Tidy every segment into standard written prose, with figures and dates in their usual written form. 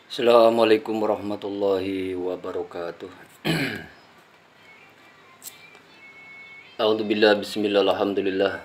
Assalamualaikum warahmatullahi wabarakatuh. A'udzubillah bismillah alhamdulillah.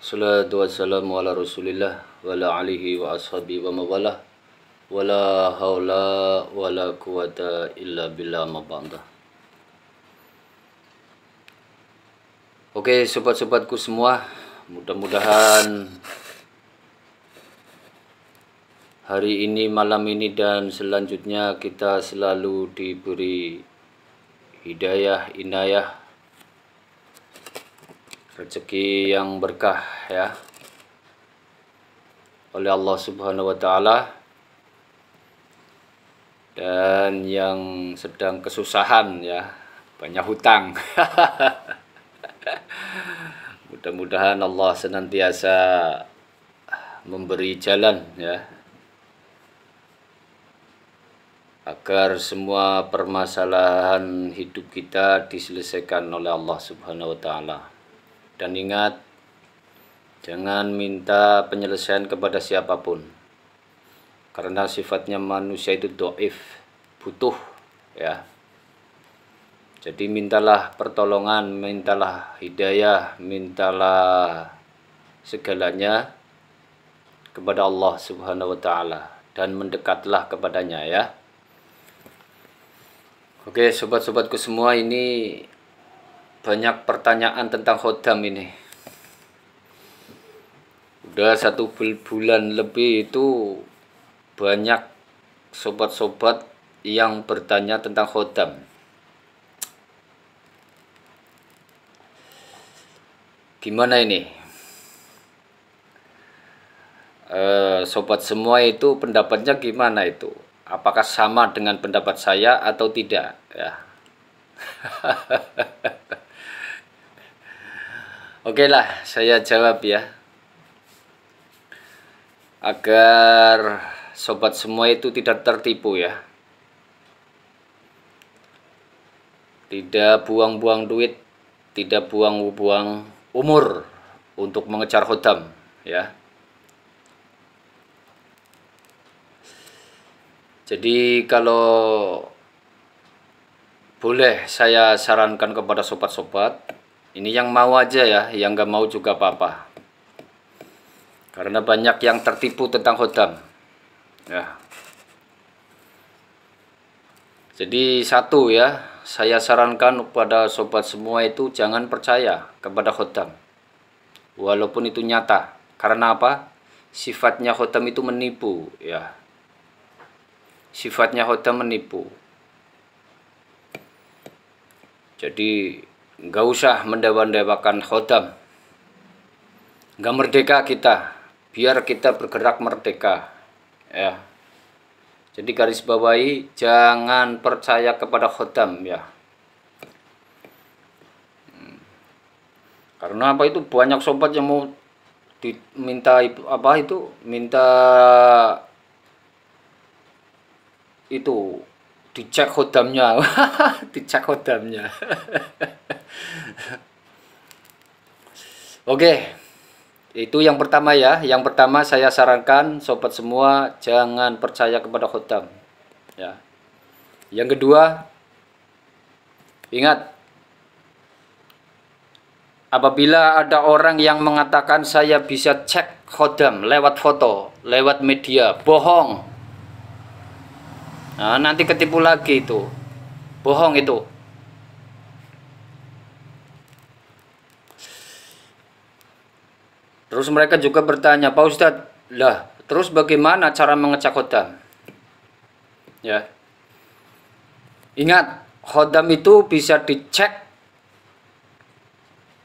Salatu wassalamu ala rasulillah wa ala alihi wa ashabi wa mawalah. Wala haula wala quwata illa billah mabanda. Oke, sobat-sobatku semua, mudah-mudahan hari ini, malam ini, dan selanjutnya kita selalu diberi hidayah, inayah, rezeki yang berkah ya oleh Allah Subhanahu wa taala, dan yang sedang kesusahan ya, banyak hutang. Mudah-mudahan Allah senantiasa memberi jalan ya, agar semua permasalahan hidup kita diselesaikan oleh Allah Subhanahu wa taala. Dan ingat, jangan minta penyelesaian kepada siapapun, karena sifatnya manusia itu dhaif, butuh ya. Jadi mintalah pertolongan, mintalah hidayah, mintalah segalanya kepada Allah Subhanahu wa taala, dan mendekatlah kepadanya ya. Oke, sobat-sobatku semua, ini banyak pertanyaan tentang khodam ini. Udah 1 bulan lebih itu banyak sobat-sobat yang bertanya tentang khodam. Gimana ini? Sobat semua itu pendapatnya gimana itu? Apakah sama dengan pendapat saya atau tidak ya? Oke lah, saya jawab ya, agar sobat semua itu tidak tertipu ya, tidak buang-buang duit, tidak buang-buang umur untuk mengejar khodam ya. Jadi kalau boleh saya sarankan kepada sobat-sobat, ini yang mau aja ya, yang nggak mau juga apa-apa. Karena banyak yang tertipu tentang khodam ya. Jadi satu ya, saya sarankan kepada sobat semua itu jangan percaya kepada khodam, walaupun itu nyata. Karena apa? Sifatnya khodam itu menipu ya. Sifatnya khodam menipu. Jadi nggak usah mendewa-dewakan khodam. Nggak merdeka kita, biar kita bergerak merdeka ya. Jadi garis bawahi, jangan percaya kepada khodam ya. Karena apa, itu banyak sobat yang mau diminta apa itu, minta itu dicek khodamnya. Dicek khodamnya. Oke, itu yang pertama ya. Yang pertama saya sarankan sobat semua jangan percaya kepada khodam ya. Yang kedua, ingat, apabila ada orang yang mengatakan saya bisa cek khodam lewat foto, lewat media, bohong. Nah, nanti ketipu lagi itu. Bohong itu. Terus mereka juga bertanya, Pak Ustadz, lah terus bagaimana cara mengecek khodam? Ya. Ingat, khodam itu bisa dicek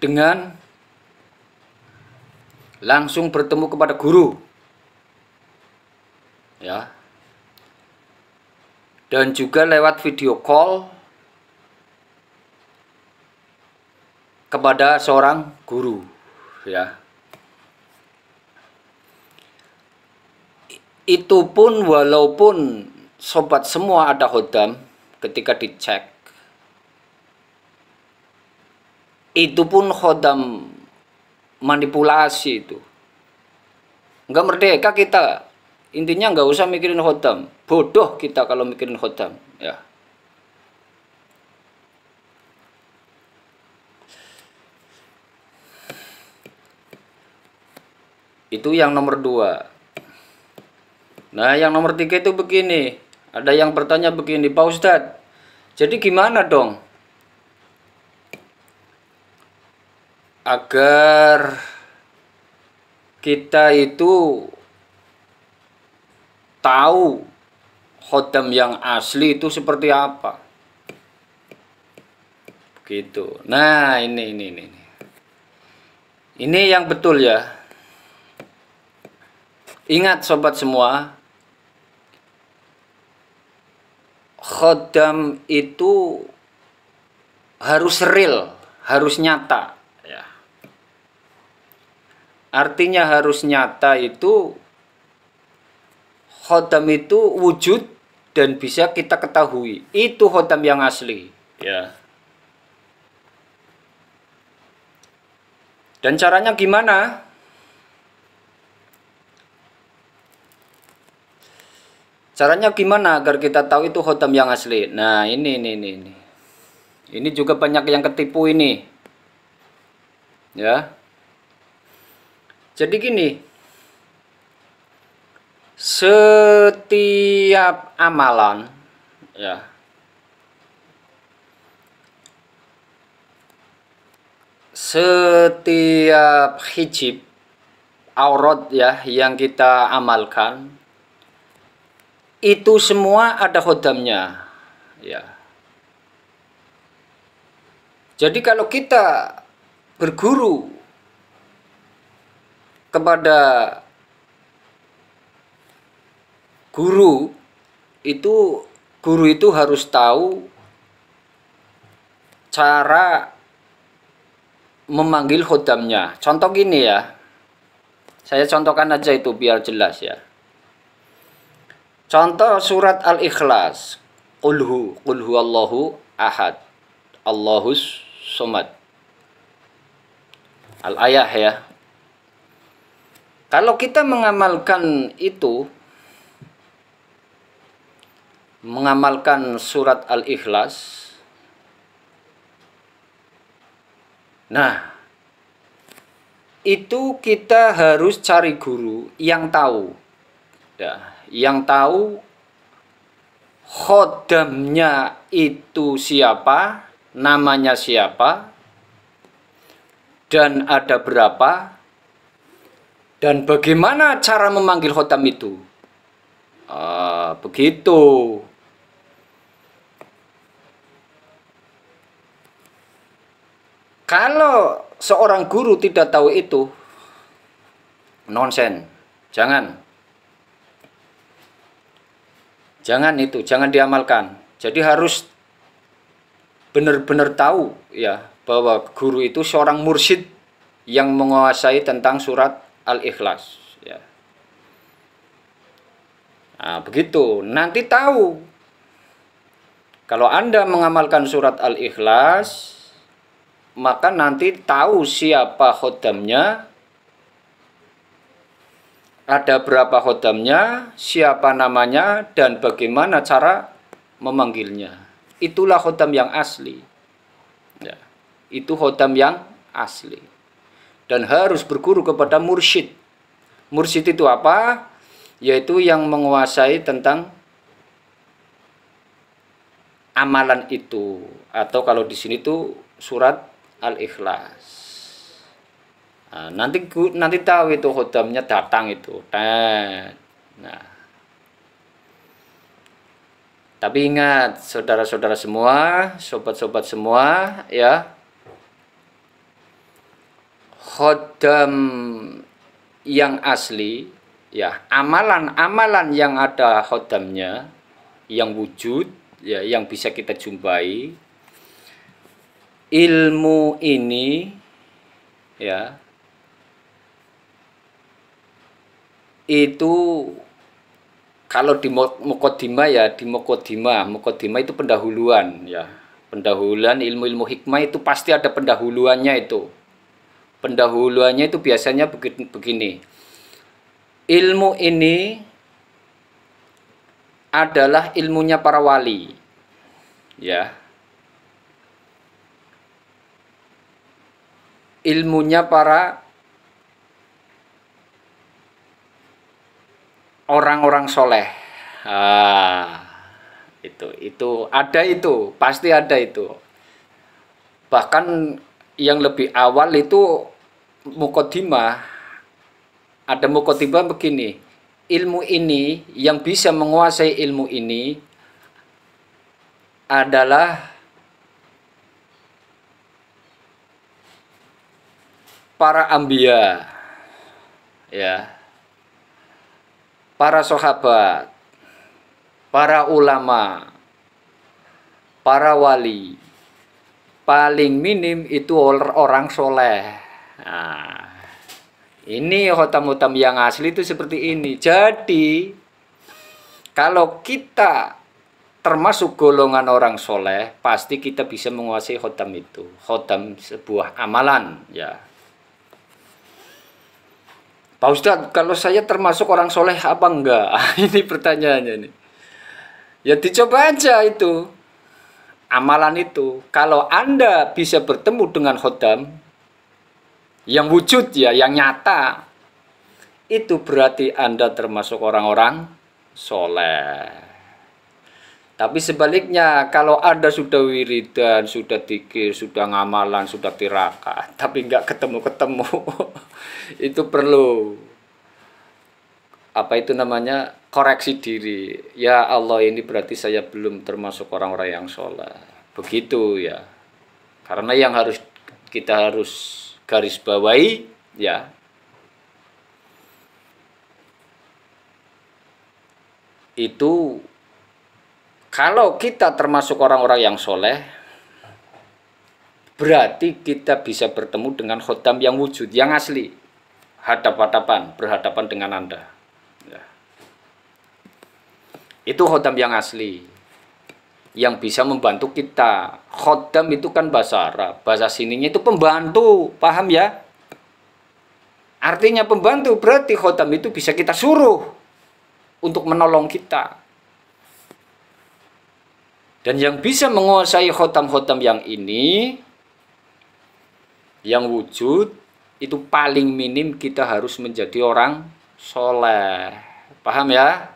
dengan langsung bertemu kepada guru. Ya. Dan juga lewat video call kepada seorang guru ya. Itu pun walaupun sobat semua ada khodam, ketika dicek itu pun khodam manipulasi itu. Nggak merdeka kita. Intinya nggak usah mikirin khotam. Bodoh kita kalau mikirin khotam, ya. Itu yang nomor 2. Nah, yang nomor 3 itu begini. Ada yang bertanya begini, Pak Ustadz, jadi gimana dong agar kita itu tahu khotam yang asli itu seperti apa? Gitu. Nah, ini yang betul ya. Ingat sobat semua, khotam itu harus real, harus nyata ya. Artinya harus nyata itu khotam itu wujud dan bisa kita ketahui. Itu khotam yang asli ya. Dan caranya gimana? Caranya gimana agar kita tahu itu khotam yang asli? Nah, ini. Ini juga banyak yang ketipu ini. Ya. Jadi gini. Setiap amalan ya. Setiap hijab aurat ya yang kita amalkan itu semua ada khodamnya ya. Jadi kalau kita berguru kepada guru itu harus tahu cara memanggil khodamnya. Contoh gini ya, saya contohkan aja itu biar jelas ya. Contoh surat Al-Ikhlas, qul huwallahu ahad, Allahus somad. Al-ayah ya. Kalau kita mengamalkan itu, mengamalkan surat Al-Ikhlas, nah, itu kita harus cari guru yang tahu. Ya, yang tahu khodamnya itu siapa, namanya siapa, dan ada berapa, dan bagaimana cara memanggil khodam itu. Begitu. Kalau seorang guru tidak tahu itu, nonsen. Jangan diamalkan. Jadi harus benar-benar tahu ya bahwa guru itu seorang mursyid yang menguasai tentang surat Al-Ikhlas ya. Nah, begitu. Nanti tahu kalau Anda mengamalkan surat Al-Ikhlas, maka nanti tahu siapa khodamnya, ada berapa khodamnya, siapa namanya, dan bagaimana cara memanggilnya. Itulah khodam yang asli ya. Itu khodam yang asli. Dan harus berguru kepada mursyid. Mursyid itu apa? Yaitu yang menguasai tentang amalan itu. Atau kalau di sini tuh surat Al-Ikhlas. Nah, nanti tahu itu khodamnya datang itu. Nah, tapi ingat saudara-saudara semua, sobat-sobat semua ya, khodam yang asli ya, amalan-amalan yang ada khodamnya, yang wujud ya, yang bisa kita jumpai, ilmu ini ya, itu kalau di muqaddimah ya, di muqaddimah itu pendahuluan ya. Pendahuluan ilmu-ilmu hikmah itu pasti ada pendahuluannya itu. Pendahuluannya itu biasanya begini. Ilmu ini adalah ilmunya para wali. Ya. Ilmunya para orang-orang soleh. Itu ada, itu pasti ada itu. Bahkan yang lebih awal itu mukodimah. Ada mukodimah begini, ilmu ini, yang bisa menguasai ilmu ini adalah para anbiya, ya, para sahabat, para ulama, para wali. Paling minim itu orang soleh. Nah, ini khotam-khotam yang asli itu seperti ini. Jadi kalau kita termasuk golongan orang soleh, pasti kita bisa menguasai khotam itu. Khotam sebuah amalan, ya. Pak Ustadz, kalau saya termasuk orang soleh apa enggak? Ini pertanyaannya nih. Ya dicoba aja itu, amalan itu. Kalau Anda bisa bertemu dengan khotam yang wujud, ya, yang nyata, itu berarti Anda termasuk orang-orang soleh. Tapi sebaliknya, kalau Anda sudah wiridan, sudah dzikir, sudah ngamalan, sudah tirakat, tapi nggak ketemu-ketemu, itu perlu, apa itu namanya, koreksi diri. Ya Allah, ini berarti saya belum termasuk orang-orang yang soleh. Begitu, ya. Karena yang kita harus garis bawahi, ya, itu kalau kita termasuk orang-orang yang soleh, berarti kita bisa bertemu dengan khotam yang wujud, yang asli, hadap-hadapan, berhadapan dengan Anda, ya. Itu khotam yang asli, yang bisa membantu kita. Khotam itu kan bahasa Arab, bahasa sininya itu pembantu, paham ya? Artinya pembantu, berarti khotam itu bisa kita suruh untuk menolong kita. Dan yang bisa menguasai khotam-khotam yang ini, yang wujud, itu paling minim kita harus menjadi orang soleh. Paham ya?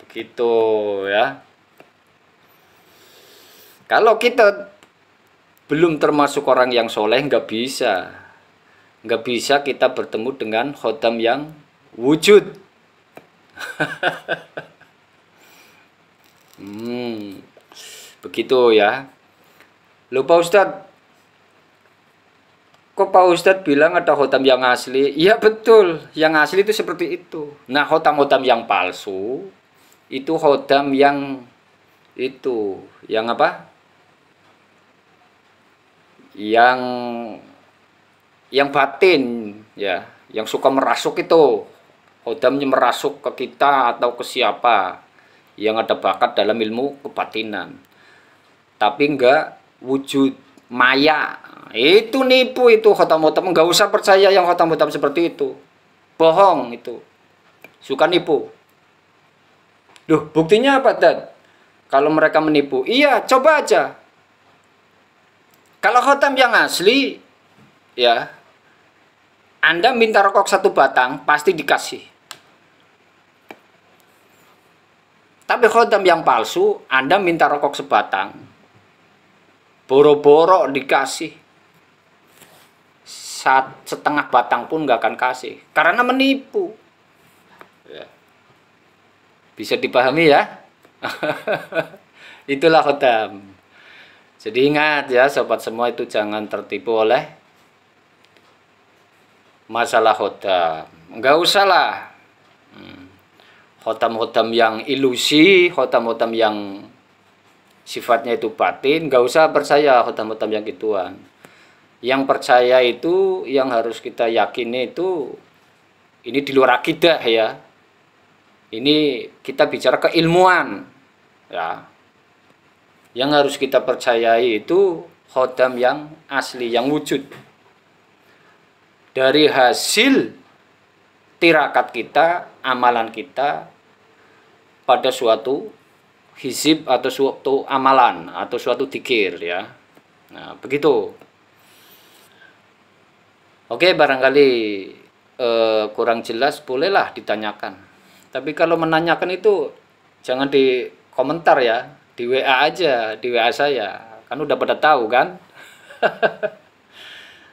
Begitu ya. Kalau kita belum termasuk orang yang soleh, nggak bisa. Nggak bisa kita bertemu dengan khotam yang wujud. Begitu ya. Loh Pak Ustadz, kok Pak Ustadz bilang ada khotam yang asli? Iya betul, yang asli itu seperti itu. Nah, khotam-khotam yang palsu itu khotam yang itu, yang apa? Yang batin, ya, yang suka merasuk itu. Khodamnya merasuk ke kita atau ke siapa yang ada bakat dalam ilmu kebatinan, tapi enggak wujud, maya. Itu nipu, itu khotam-khotam. Enggak usah percaya yang khotam-khotam seperti itu, bohong itu, suka nipu. Duh, buktinya apa, Dad? Kalau mereka menipu, iya, coba aja. Kalau khotam yang asli, ya, Anda minta rokok 1 batang, pasti dikasih. Tapi khotam yang palsu, Anda minta rokok sebatang, boro-boro dikasih 1/2 batang pun nggak akan kasih, karena menipu. Ya. Bisa dipahami ya? Itulah khotam. Jadi ingat ya sobat semua, itu jangan tertipu oleh masalah khotam. Nggak usah lah. Khotam-khotam yang ilusi, khotam-khotam yang sifatnya itu batin, nggak usah percaya khotam-khotam yang gituan. Yang percaya itu, yang harus kita yakini itu, ini di luar akidah ya. Ini kita bicara keilmuan ya. Yang harus kita percayai itu khotam yang asli, yang wujud. Dari hasil tirakat kita, amalan kita, pada suatu hizib atau suatu amalan atau suatu dzikir ya. Nah, begitu. Oke, barangkali kurang jelas bolehlah ditanyakan. Tapi kalau menanyakan itu jangan di komentar ya, di WA aja, di WA saya. Kan udah pada tahu kan?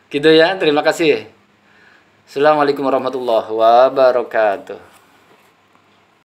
Gitu ya, terima kasih. Assalamualaikum warahmatullahi wabarakatuh.